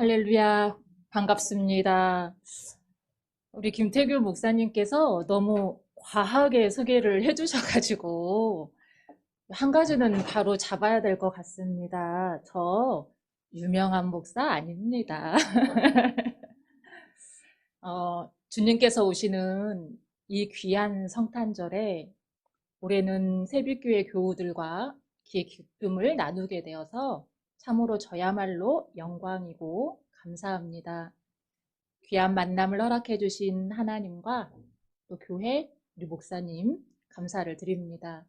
할렐루야, 반갑습니다. 우리 김태규 목사님께서 너무 과하게 소개를 해주셔가지고, 한 가지는 바로 잡아야 될 것 같습니다. 저 유명한 목사 아닙니다. 주님께서 오시는 이 귀한 성탄절에 올해는 새벽교회 교우들과 기쁨을 나누게 되어서 참으로 저야말로 영광이고 감사합니다. 귀한 만남을 허락해 주신 하나님과 또 교회, 우리 목사님 감사를 드립니다.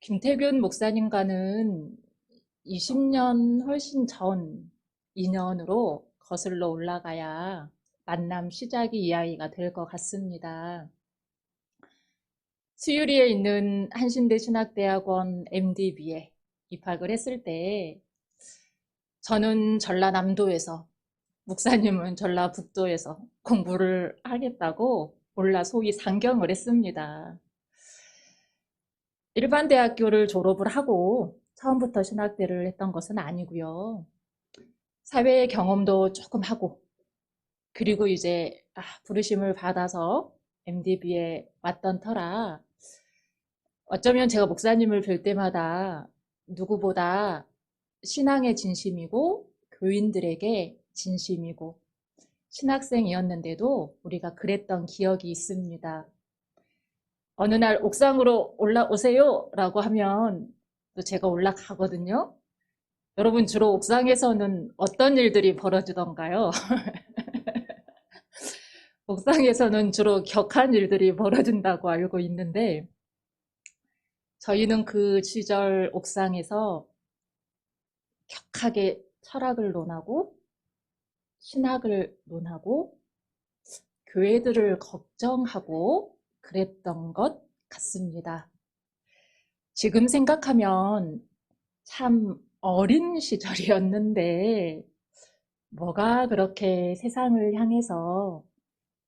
김태균 목사님과는 20년 훨씬 전 인연으로 거슬러 올라가야 만남 시작이 이야기가 될 것 같습니다. 수유리에 있는 한신대 신학대학원 MDB에 입학을 했을 때 저는 전라남도에서 목사님은 전라북도에서 공부를 하겠다고 올라 소위 상경을 했습니다. 일반 대학교를 졸업을 하고 처음부터 신학대를 했던 것은 아니고요. 사회 경험도 조금 하고 그리고 이제 부르심을 받아서 MDB에 왔던 터라 어쩌면 제가 목사님을 뵐 때마다 누구보다 신앙의 진심이고 교인들에게 진심이고 신학생이었는데도 우리가 그랬던 기억이 있습니다. 어느 날 옥상으로 올라오세요 라고 하면 또 제가 올라가거든요. 여러분 주로 옥상에서는 어떤 일들이 벌어지던가요? 옥상에서는 주로 격한 일들이 벌어진다고 알고 있는데 저희는 그 시절 옥상에서 격하게 철학을 논하고 신학을 논하고 교회들을 걱정하고 그랬던 것 같습니다. 지금 생각하면 참 어린 시절이었는데 뭐가 그렇게 세상을 향해서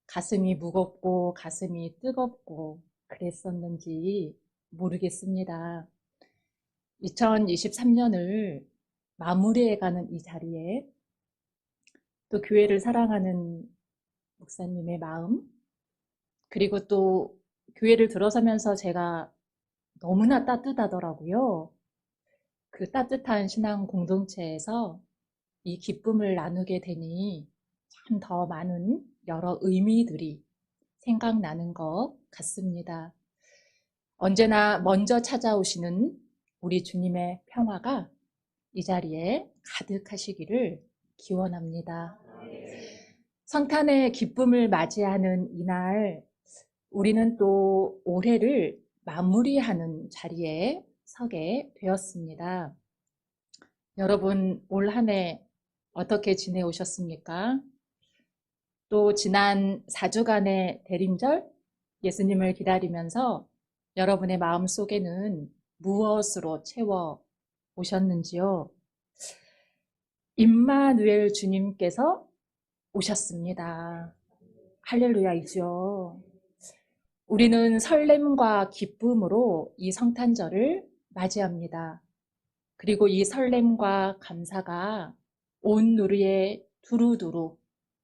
가슴이 무겁고 가슴이 뜨겁고 그랬었는지 모르겠습니다. 2023년을 마무리해가는 이 자리에 또 교회를 사랑하는 목사님의 마음 그리고 또 교회를 들어서면서 제가 너무나 따뜻하더라고요. 그 따뜻한 신앙 공동체에서 이 기쁨을 나누게 되니 참 더 많은 여러 의미들이 생각나는 것 같습니다. 언제나 먼저 찾아오시는 우리 주님의 평화가 이 자리에 가득하시기를 기원합니다. 성탄의 기쁨을 맞이하는 이날 우리는 또 올해를 마무리하는 자리에 서게 되었습니다. 여러분 올 한 해 어떻게 지내오셨습니까? 또 지난 4주간의 대림절 예수님을 기다리면서 여러분의 마음속에는 무엇으로 채워 오셨는지요? 임마누엘 주님께서 오셨습니다. 할렐루야이죠. 우리는 설렘과 기쁨으로 이 성탄절을 맞이합니다. 그리고 이 설렘과 감사가 온 누리에 두루두루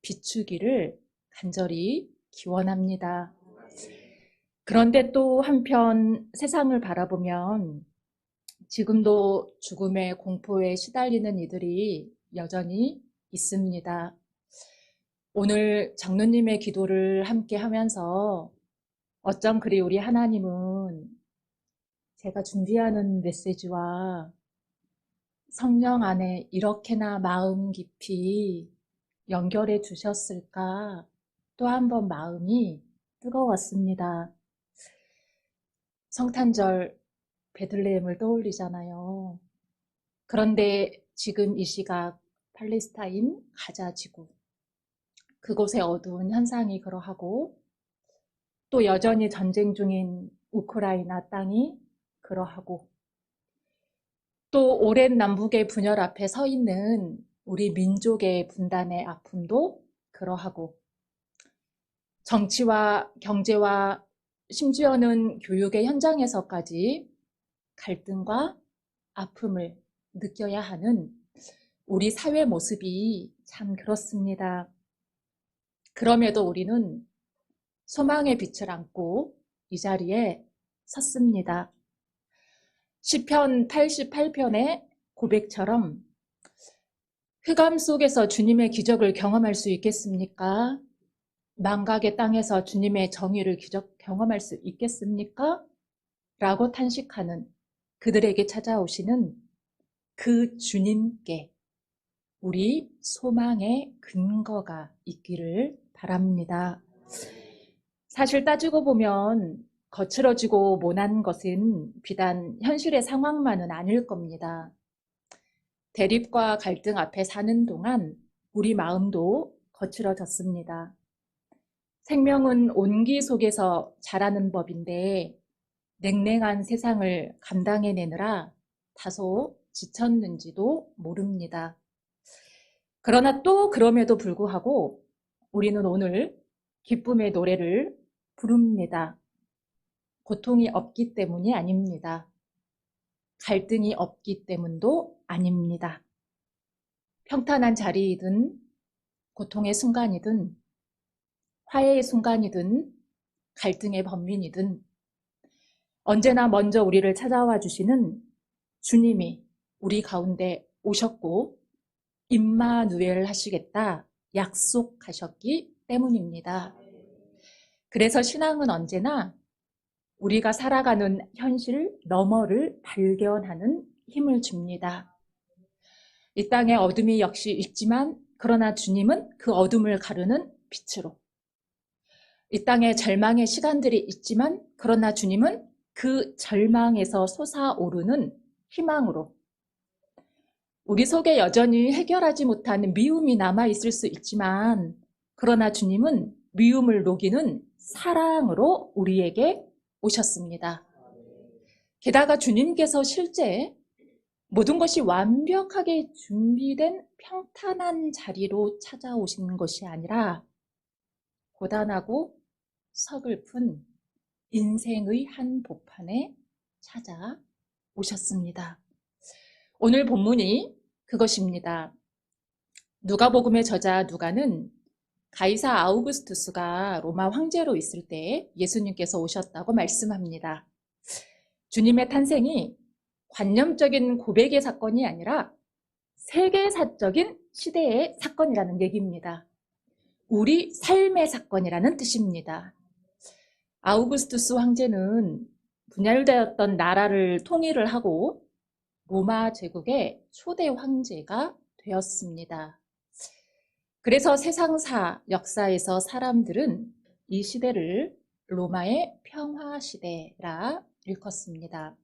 비추기를 간절히 기원합니다. 그런데 또 한편 세상을 바라보면 지금도 죽음의 공포에 시달리는 이들이 여전히 있습니다. 오늘 장로님의 기도를 함께 하면서 어쩜 그리 우리 하나님은 제가 준비하는 메시지와 성령 안에 이렇게나 마음 깊이 연결해 주셨을까 또 한 번 마음이 뜨거웠습니다. 성탄절 베들레헴을 떠올리잖아요. 그런데 지금 이 시각 팔레스타인 가자 지구 그곳의 어두운 현상이 그러하고 또 여전히 전쟁 중인 우크라이나 땅이 그러하고 또 오랜 남북의 분열 앞에 서 있는 우리 민족의 분단의 아픔도 그러하고 정치와 경제와 심지어는 교육의 현장에서까지 갈등과 아픔을 느껴야 하는 우리 사회 모습이 참 그렇습니다. 그럼에도 우리는 소망의 빛을 안고 이 자리에 섰습니다. 시편 88편의 고백처럼 흑암 속에서 주님의 기적을 경험할 수 있겠습니까? 망각의 땅에서 주님의 정의를 경험할 수 있겠습니까? 라고 탄식하는 그들에게 찾아오시는 그 주님께 우리 소망의 근거가 있기를 바랍니다. 사실 따지고 보면 거칠어지고 모난 것은 비단 현실의 상황만은 아닐 겁니다. 대립과 갈등 앞에 사는 동안 우리 마음도 거칠어졌습니다. 생명은 온기 속에서 자라는 법인데 냉랭한 세상을 감당해내느라 다소 지쳤는지도 모릅니다. 그러나 또 그럼에도 불구하고 우리는 오늘 기쁨의 노래를 부릅니다. 고통이 없기 때문이 아닙니다. 갈등이 없기 때문도 아닙니다. 평탄한 자리이든 고통의 순간이든 화해의 순간이든 갈등의 번민이든 언제나 먼저 우리를 찾아와 주시는 주님이 우리 가운데 오셨고 임마누엘 하시겠다 약속하셨기 때문입니다. 그래서 신앙은 언제나 우리가 살아가는 현실 너머를 발견하는 힘을 줍니다. 이 땅에 어둠이 역시 있지만 그러나 주님은 그 어둠을 가르는 빛으로, 이 땅에 절망의 시간들이 있지만 그러나 주님은 그 절망에서 솟아오르는 희망으로, 우리 속에 여전히 해결하지 못한 미움이 남아있을 수 있지만 그러나 주님은 미움을 녹이는 사랑으로 우리에게 오셨습니다. 게다가 주님께서 실제 모든 것이 완벽하게 준비된 평탄한 자리로 찾아오신 것이 아니라 고단하고 서글픈 인생의 한 복판에 찾아오셨습니다. 오늘 본문이 그것입니다. 누가복음의 저자 누가는 가이사 아우구스투스가 로마 황제로 있을 때 예수님께서 오셨다고 말씀합니다. 주님의 탄생이 관념적인 고백의 사건이 아니라 세계사적인 시대의 사건이라는 얘기입니다. 우리 삶의 사건이라는 뜻입니다. 아우구스투스 황제는 분열되었던 나라를 통일을 하고 로마 제국의 초대 황제가 되었습니다. 그래서 세상사 역사에서 사람들은 이 시대를 로마의 평화시대라 일컫습니다.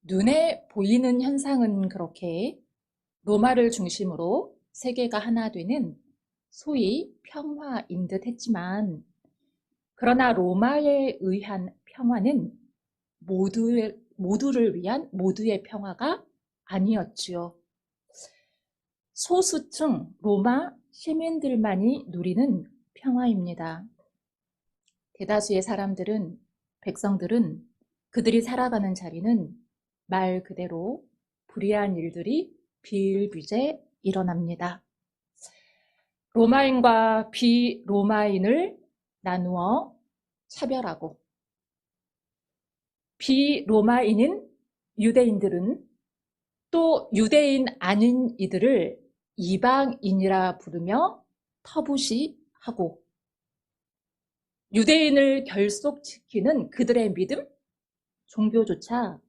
눈에 보이는 현상은 그렇게 로마를 중심으로 세계가 하나 되는 소위 평화인 듯 했지만 그러나 로마에 의한 평화는 모두를 위한 모두의 평화가 아니었지요. 소수층 로마 시민들만이 누리는 평화입니다. 대다수의 사람들은, 백성들은 그들이 살아가는 자리는 말 그대로 불의한 일들이 비일비재 일어납니다. 로마인과 비로마인을 나누어 차별하고 비로마인인 유대인들은 또 유대인 아닌 이들을 이방인이라 부르며 터부시하고 유대인을 결속시키는 그들의 믿음, 종교조차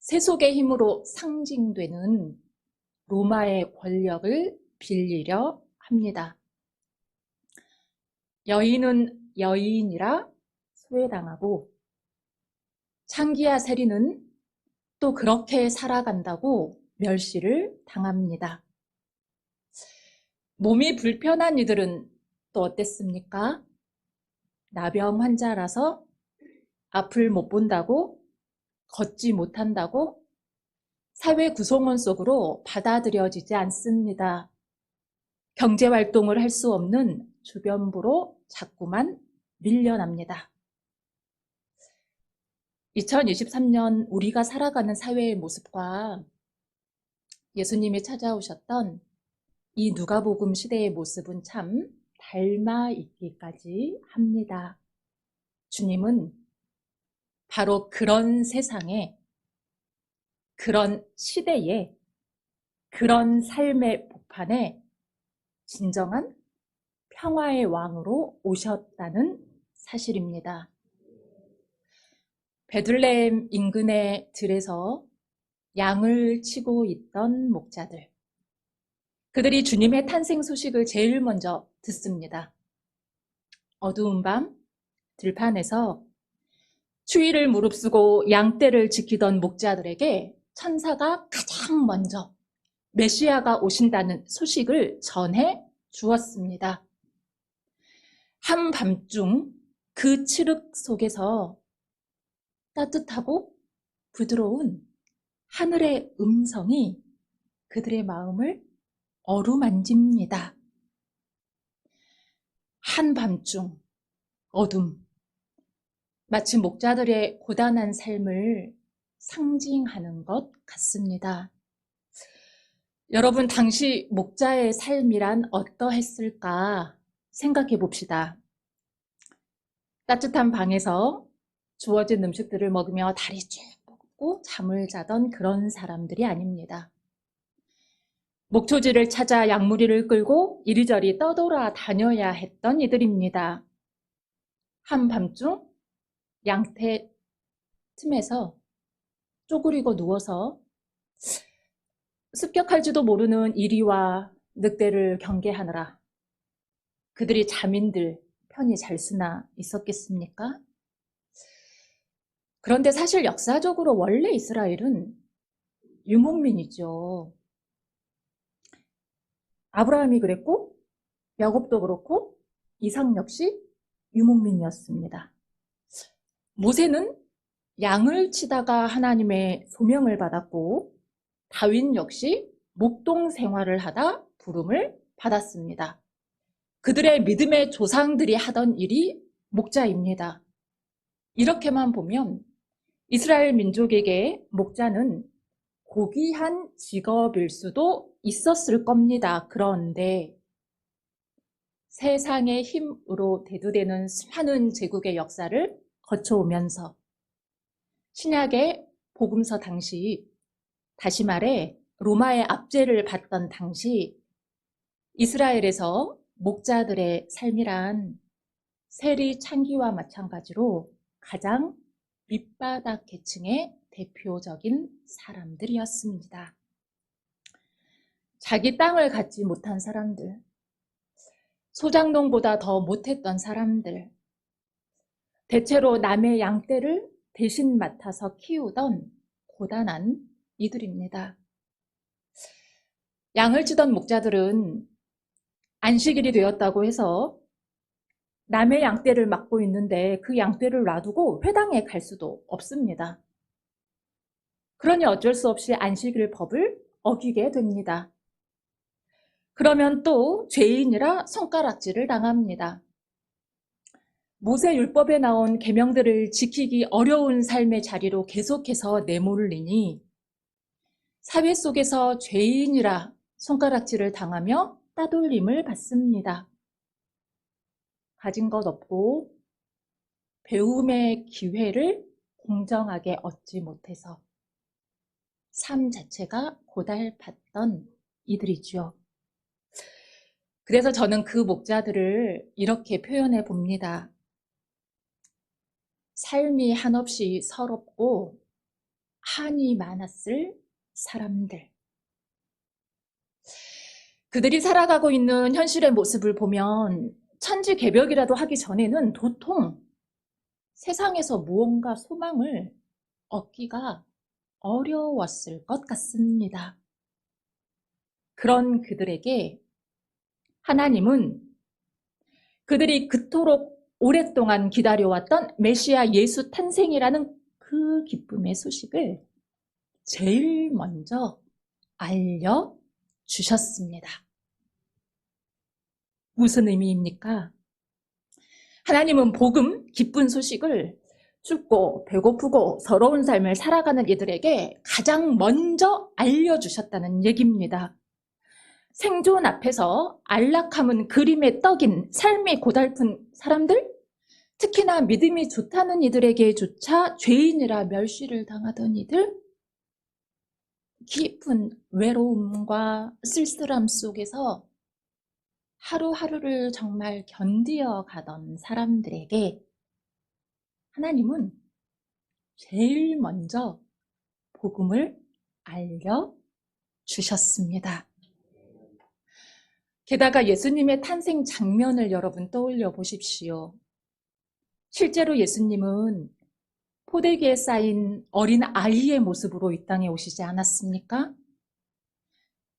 세속의 힘으로 상징되는 로마의 권력을 빌리려 합니다. 여인은 여인이라 소외당하고 창기야 세리는 또 그렇게 살아간다고 멸시를 당합니다. 몸이 불편한 이들은 또 어땠습니까? 나병 환자라서 앞을 못 본다고, 걷지 못한다고 사회 구성원 속으로 받아들여지지 않습니다. 경제활동을 할 수 없는 주변부로 자꾸만 밀려납니다. 2023년 우리가 살아가는 사회의 모습과 예수님이 찾아오셨던 이 누가복음 시대의 모습은 참 닮아 있기까지 합니다. 주님은 바로 그런 세상에, 그런 시대에, 그런 삶의 복판에 진정한 평화의 왕으로 오셨다는 사실입니다. 베들레헴 인근의 들에서 양을 치고 있던 목자들. 그들이 주님의 탄생 소식을 제일 먼저 듣습니다. 어두운 밤 들판에서 추위를 무릅쓰고 양떼를 지키던 목자들에게 천사가 가장 먼저 메시아가 오신다는 소식을 전해 주었습니다. 한밤중 그 칠흑 속에서 따뜻하고 부드러운 하늘의 음성이 그들의 마음을 어루만집니다. 한밤중 어둠, 마치 목자들의 고단한 삶을 상징하는 것 같습니다. 여러분, 당시 목자의 삶이란 어떠했을까 생각해 봅시다. 따뜻한 방에서 주어진 음식들을 먹으며 다리 쭉 뻗고 잠을 자던 그런 사람들이 아닙니다. 목초지를 찾아 양무리를 끌고 이리저리 떠돌아 다녀야 했던 이들입니다. 한밤중 양태 틈에서 쪼그리고 누워서 습격할지도 모르는 이리와 늑대를 경계하느라 그들이 잠인들 편히 잘 수나 있었겠습니까? 그런데 사실 역사적으로 원래 이스라엘은 유목민이죠. 아브라함이 그랬고 야곱도 그렇고 이삭 역시 유목민이었습니다. 모세는 양을 치다가 하나님의 소명을 받았고 다윗 역시 목동 생활을 하다 부름을 받았습니다. 그들의 믿음의 조상들이 하던 일이 목자입니다. 이렇게만 보면 이스라엘 민족에게 목자는 고귀한 직업일 수도 있었을 겁니다. 그런데 세상의 힘으로 대두되는 수많은 제국의 역사를 거쳐오면서 신약의 복음서 당시, 다시 말해 로마의 압제를 받던 당시 이스라엘에서 목자들의 삶이란 세리 창기와 마찬가지로 가장 밑바닥 계층의 대표적인 사람들이었습니다. 자기 땅을 갖지 못한 사람들, 소장농보다 더 못했던 사람들, 대체로 남의 양떼를 대신 맡아서 키우던 고단한 이들입니다. 양을 치던 목자들은 안식일이 되었다고 해서 남의 양떼를 맡고 있는데 그 양떼를 놔두고 회당에 갈 수도 없습니다. 그러니 어쩔 수 없이 안식일 법을 어기게 됩니다. 그러면 또 죄인이라 손가락질을 당합니다. 모세 율법에 나온 계명들을 지키기 어려운 삶의 자리로 계속해서 내몰리니 사회 속에서 죄인이라 손가락질을 당하며 따돌림을 받습니다. 가진 것 없고 배움의 기회를 공정하게 얻지 못해서 삶 자체가 고달팠던 이들이죠. 그래서 저는 그 목자들을 이렇게 표현해 봅니다. 삶이 한없이 서럽고 한이 많았을 사람들. 그들이 살아가고 있는 현실의 모습을 보면 천지개벽이라도 하기 전에는 도통 세상에서 무언가 소망을 얻기가 어려웠을 것 같습니다. 그런 그들에게 하나님은 그들이 그토록 오랫동안 기다려왔던 메시아 예수 탄생이라는 그 기쁨의 소식을 제일 먼저 알려주셨습니다. 무슨 의미입니까? 하나님은 복음, 기쁜 소식을 춥고 배고프고 서러운 삶을 살아가는 이들에게 가장 먼저 알려주셨다는 얘기입니다. 생존 앞에서 안락함은 그림의 떡인 삶이 고달픈 사람들, 특히나 믿음이 좋다는 이들에게조차 죄인이라 멸시를 당하던 이들, 깊은 외로움과 쓸쓸함 속에서 하루하루를 정말 견디어 가던 사람들에게 하나님은 제일 먼저 복음을 알려주셨습니다. 게다가 예수님의 탄생 장면을 여러분 떠올려 보십시오. 실제로 예수님은 포대기에 쌓인 어린 아이의 모습으로 이 땅에 오시지 않았습니까?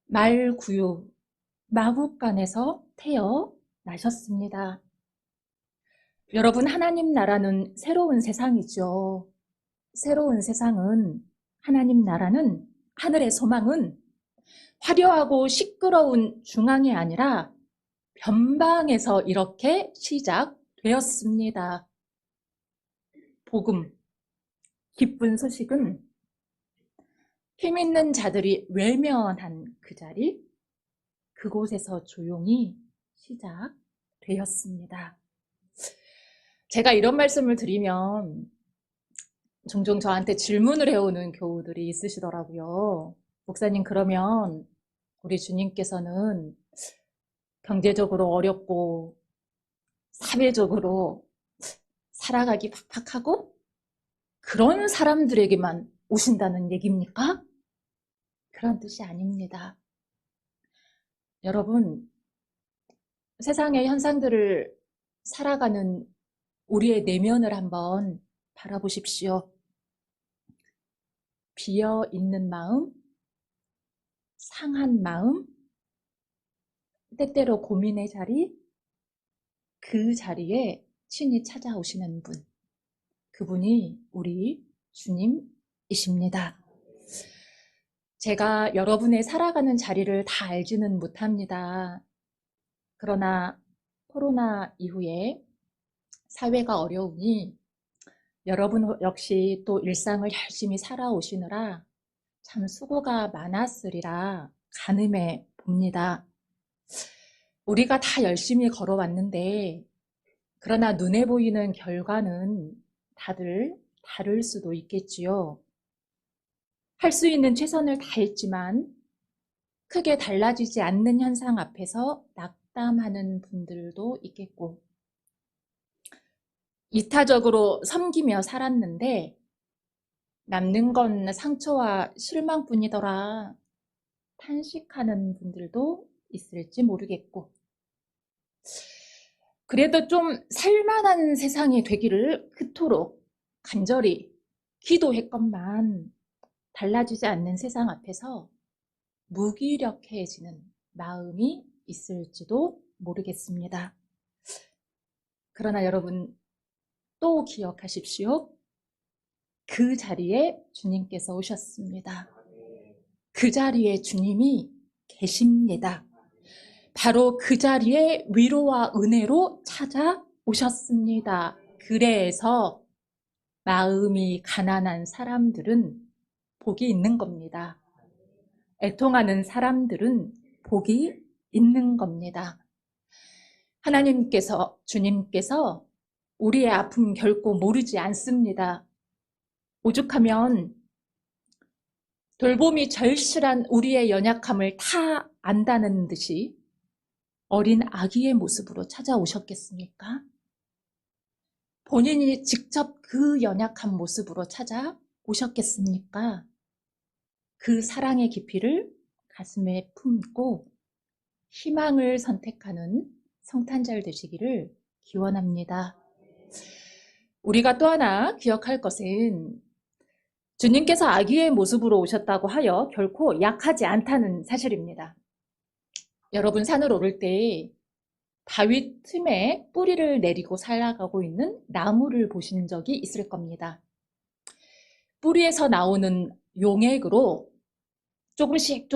말구유, 마국간에서 태어나셨습니다. 여러분, 하나님 나라는 새로운 세상이죠. 새로운 세상은, 하나님 나라는, 하늘의 소망은 화려하고 시끄러운 중앙이 아니라 변방에서 이렇게 시작되었습니다. 복음, 기쁜 소식은 힘 있는 자들이 외면한 그 자리, 그곳에서 조용히 시작되었습니다. 제가 이런 말씀을 드리면 종종 저한테 질문을 해오는 교우들이 있으시더라고요. 목사님, 그러면 우리 주님께서는 경제적으로 어렵고 사회적으로 살아가기 팍팍하고 그런 사람들에게만 오신다는 얘기입니까? 그런 뜻이 아닙니다. 여러분, 세상의 현상들을 살아가는 우리의 내면을 한번 바라보십시오. 비어 있는 마음, 상한 마음, 때때로 고민의 자리, 그 자리에 친히 찾아오시는 분, 그분이 우리 주님이십니다. 제가 여러분의 살아가는 자리를 다 알지는 못합니다. 그러나 코로나 이후에 사회가 어려우니 여러분 역시 또 일상을 열심히 살아오시느라 참 수고가 많았으리라 가늠해 봅니다. 우리가 다 열심히 걸어왔는데 그러나 눈에 보이는 결과는 다들 다를 수도 있겠지요. 할 수 있는 최선을 다했지만 크게 달라지지 않는 현상 앞에서 낙담하는 분들도 있겠고, 이타적으로 섬기며 살았는데 남는 건 상처와 실망뿐이더라 탄식하는 분들도 있을지 모르겠고, 그래도 좀 살만한 세상이 되기를 그토록 간절히 기도했건만 달라지지 않는 세상 앞에서 무기력해지는 마음이 있을지도 모르겠습니다. 그러나 여러분 또 기억하십시오. 그 자리에 주님께서 오셨습니다. 그 자리에 주님이 계십니다. 바로 그 자리에 위로와 은혜로 찾아오셨습니다. 그래서 마음이 가난한 사람들은 복이 있는 겁니다. 애통하는 사람들은 복이 있는 겁니다. 하나님께서, 주님께서 우리의 아픔 결코 모르지 않습니다. 오죽하면 돌봄이 절실한 우리의 연약함을 다 안다는 듯이 어린 아기의 모습으로 찾아오셨겠습니까? 본인이 직접 그 연약한 모습으로 찾아오셨겠습니까? 그 사랑의 깊이를 가슴에 품고 희망을 선택하는 성탄절 되시기를 기원합니다. 우리가 또 하나 기억할 것은 주님께서 아기의 모습으로 오셨다고 하여 결코 약하지 않다는 사실입니다. 여러분 산을 오를 때 바위 틈에 뿌리를 내리고 살아가고 있는 나무를 보신 적이 있을 겁니다. 뿌리에서 나오는 용액으로 조금씩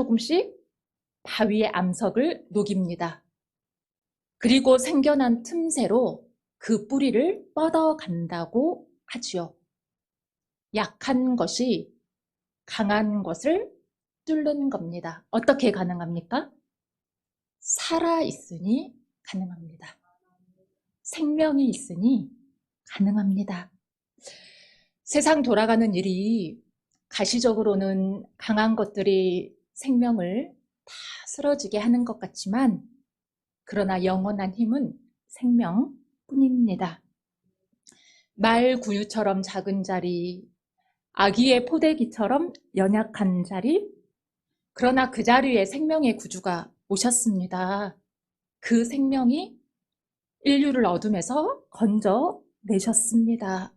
바위의 암석을 녹입니다. 그리고 생겨난 틈새로 그 뿌리를 뻗어간다고 하지요. 약한 것이 강한 것을 뚫는 겁니다. 어떻게 가능합니까? 살아있으니 가능합니다. 생명이 있으니 가능합니다. 세상 돌아가는 일이 가시적으로는 강한 것들이 생명을 다 쓰러지게 하는 것 같지만, 그러나 영원한 힘은 생명뿐입니다. 말 구유처럼 작은 자리, 아기의 포대기처럼 연약한 자리, 그러나 그 자리에 생명의 구주가 오셨습니다. 그 생명이 인류를 어둠에서 건져내셨습니다.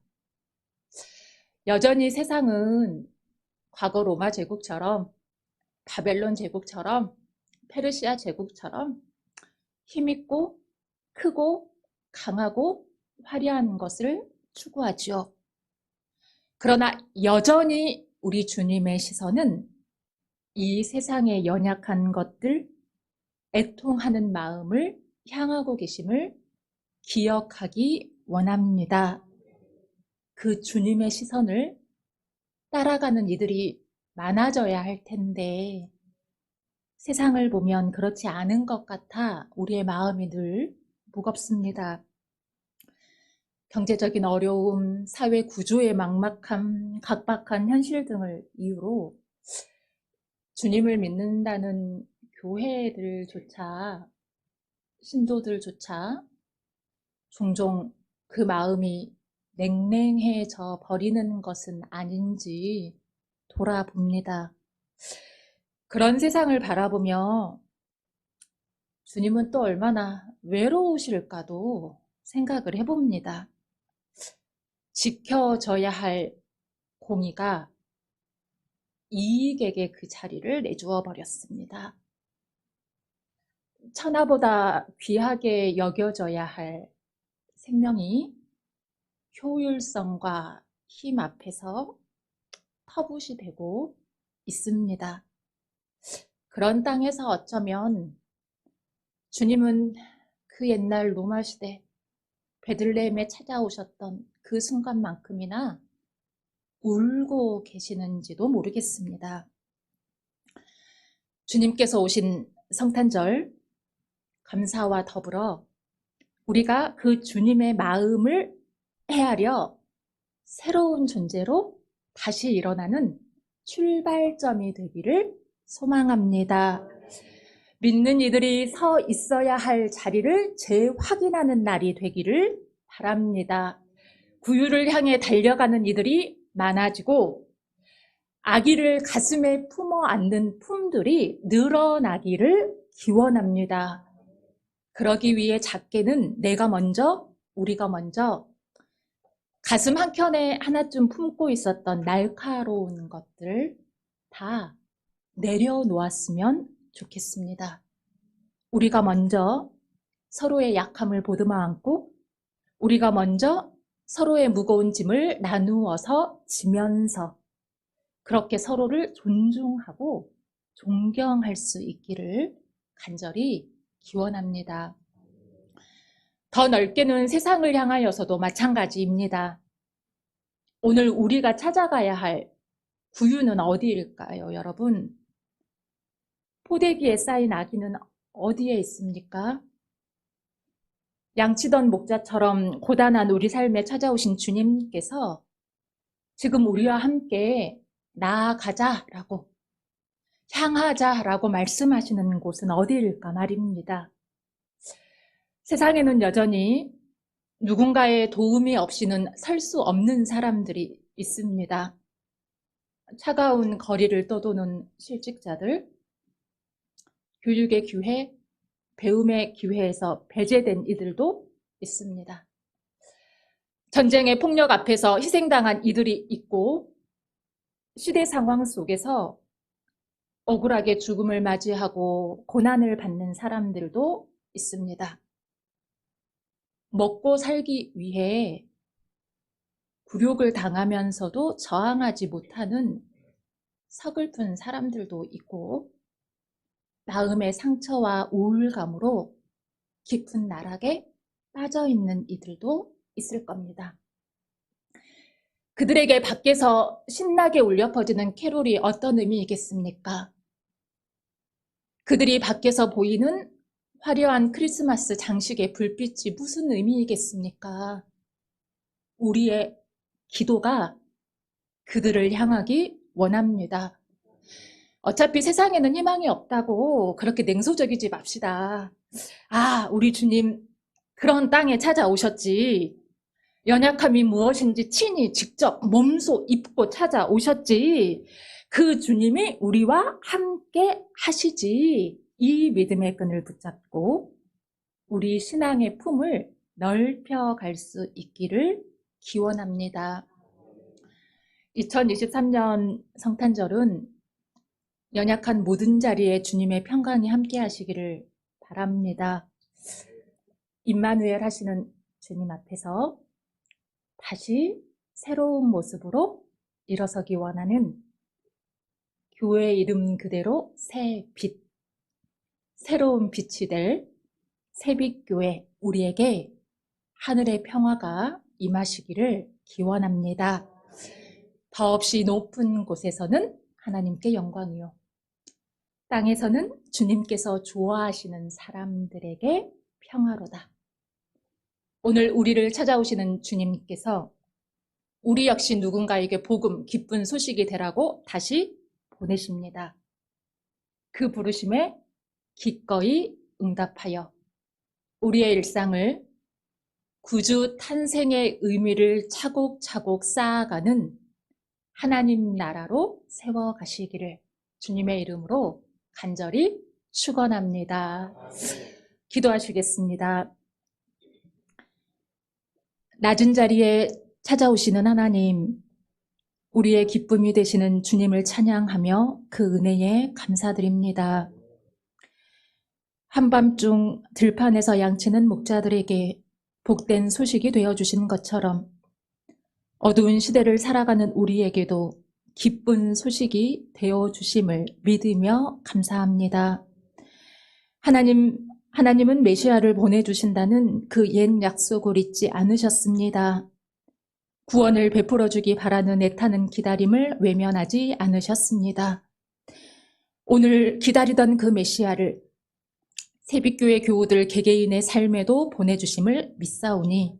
여전히 세상은 과거 로마 제국처럼, 바벨론 제국처럼, 페르시아 제국처럼 힘있고 크고 강하고 화려한 것을 추구하지요. 그러나 여전히 우리 주님의 시선은 이 세상의 연약한 것들, 애통하는 마음을 향하고 계심을 기억하기 원합니다. 그 주님의 시선을 따라가는 이들이 많아져야 할 텐데, 세상을 보면 그렇지 않은 것 같아 우리의 마음이 늘 무겁습니다. 경제적인 어려움, 사회 구조의 막막함, 각박한 현실 등을 이유로 주님을 믿는다는 교회들조차, 신도들조차 종종 그 마음이 냉랭해져 버리는 것은 아닌지 돌아봅니다. 그런 세상을 바라보며 주님은 또 얼마나 외로우실까도 생각을 해봅니다. 지켜져야 할 공의가 이익에게 그 자리를 내주어 버렸습니다. 천하보다 귀하게 여겨져야 할 생명이 효율성과 힘 앞에서 터붓이 되고 있습니다. 그런 땅에서 어쩌면 주님은 그 옛날 로마 시대 베들레헴에 찾아오셨던 그 순간만큼이나 울고 계시는지도 모르겠습니다. 주님께서 오신 성탄절, 감사와 더불어 우리가 그 주님의 마음을 헤아려 새로운 존재로 다시 일어나는 출발점이 되기를 소망합니다. 믿는 이들이 서 있어야 할 자리를 재확인하는 날이 되기를 바랍니다. 구유를 향해 달려가는 이들이 많아지고 아기를 가슴에 품어 안는 품들이 늘어나기를 기원합니다. 그러기 위해 작게는 내가 먼저, 우리가 먼저 가슴 한켠에 하나쯤 품고 있었던 날카로운 것들 다 내려놓았으면 좋겠습니다. 우리가 먼저 서로의 약함을 보듬어 안고, 우리가 먼저 서로의 무거운 짐을 나누어서 지면서 그렇게 서로를 존중하고 존경할 수 있기를 간절히 기원합니다. 더 넓게는 세상을 향하여서도 마찬가지입니다. 오늘 우리가 찾아가야 할 구유는 어디일까요, 여러분? 포대기에 쌓인 아기는 어디에 있습니까? 양치던 목자처럼 고단한 우리 삶에 찾아오신 주님께서 지금 우리와 함께 나아가자라고, 향하자라고 말씀하시는 곳은 어디일까 말입니다. 세상에는 여전히 누군가의 도움이 없이는 설 수 없는 사람들이 있습니다. 차가운 거리를 떠도는 실직자들, 교육의 기회, 배움의 기회에서 배제된 이들도 있습니다. 전쟁의 폭력 앞에서 희생당한 이들이 있고, 시대 상황 속에서 억울하게 죽음을 맞이하고 고난을 받는 사람들도 있습니다. 먹고 살기 위해 굴욕을 당하면서도 저항하지 못하는 서글픈 사람들도 있고, 마음의 상처와 우울감으로 깊은 나락에 빠져있는 이들도 있을 겁니다. 그들에게 밖에서 신나게 울려 퍼지는 캐롤이 어떤 의미이겠습니까? 그들이 밖에서 보이는 화려한 크리스마스 장식의 불빛이 무슨 의미이겠습니까? 우리의 기도가 그들을 향하기 원합니다. 어차피 세상에는 희망이 없다고 그렇게 냉소적이지 맙시다. 우리 주님 그런 땅에 찾아오셨지. 연약함이 무엇인지 친히 직접 몸소 입고 찾아오셨지. 그 주님이 우리와 함께 하시지. 이 믿음의 끈을 붙잡고 우리 신앙의 품을 넓혀갈 수 있기를 기원합니다. 2023년 성탄절은 연약한 모든 자리에 주님의 평강이 함께 하시기를 바랍니다. 임마누엘 하시는 주님 앞에서 다시 새로운 모습으로 일어서기 원하는 교회 이름 그대로 새 빛, 새로운 빛이 될 새빛교회 우리에게 하늘의 평화가 임하시기를 기원합니다. 더없이 높은 곳에서는 하나님께 영광이요, 땅에서는 주님께서 좋아하시는 사람들에게 평화로다. 오늘 우리를 찾아오시는 주님께서 우리 역시 누군가에게 복음, 기쁜 소식이 되라고 다시 보내십니다. 그 부르심에 기꺼이 응답하여 우리의 일상을 구주 탄생의 의미를 차곡차곡 쌓아가는 하나님 나라로 세워가시기를 주님의 이름으로 간절히 축원합니다. 기도하시겠습니다. 낮은 자리에 찾아오시는 하나님, 우리의 기쁨이 되시는 주님을 찬양하며 그 은혜에 감사드립니다. 한밤중 들판에서 양치는 목자들에게 복된 소식이 되어주신 것처럼 어두운 시대를 살아가는 우리에게도 기쁜 소식이 되어주심을 믿으며 감사합니다. 하나님은 메시아를 보내주신다는 그 옛 약속을 잊지 않으셨습니다. 구원을 베풀어주기 바라는 애타는 기다림을 외면하지 않으셨습니다. 오늘 기다리던 그 메시아를 새빛교회 교우들 개개인의 삶에도 보내주심을 믿사오니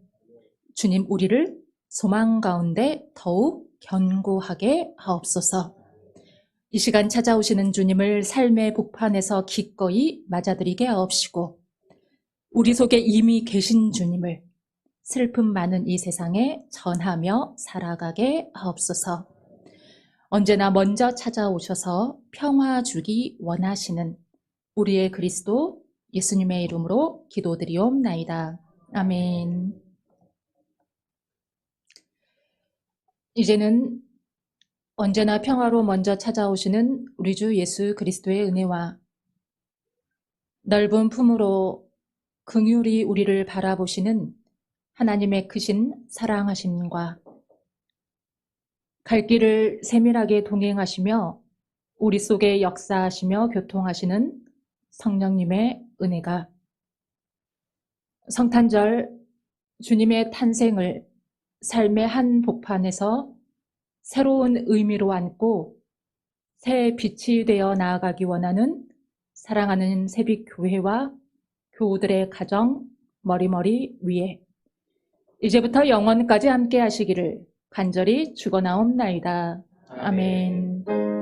주님 우리를 소망 가운데 더욱 견고하게 하옵소서. 이 시간 찾아오시는 주님을 삶의 복판에서 기꺼이 맞아들이게 하옵시고 우리 속에 이미 계신 주님을 슬픔 많은 이 세상에 전하며 살아가게 하옵소서. 언제나 먼저 찾아오셔서 평화 주기 원하시는 우리의 그리스도 예수님의 이름으로 기도드리옵나이다. 아멘. 이제는 언제나 평화로 먼저 찾아오시는 우리 주 예수 그리스도의 은혜와 넓은 품으로 긍휼히 우리를 바라보시는 하나님의 크신 사랑하심과 갈 길을 세밀하게 동행하시며 우리 속에 역사하시며 교통하시는 성령님의 은혜가 성탄절 주님의 탄생을 삶의 한 복판에서 새로운 의미로 안고 새 빛이 되어 나아가기 원하는 사랑하는 새빛교회와 교우들의 가정 머리머리 위에 이제부터 영원까지 함께 하시기를 간절히 축원하옵나이다. 아멘.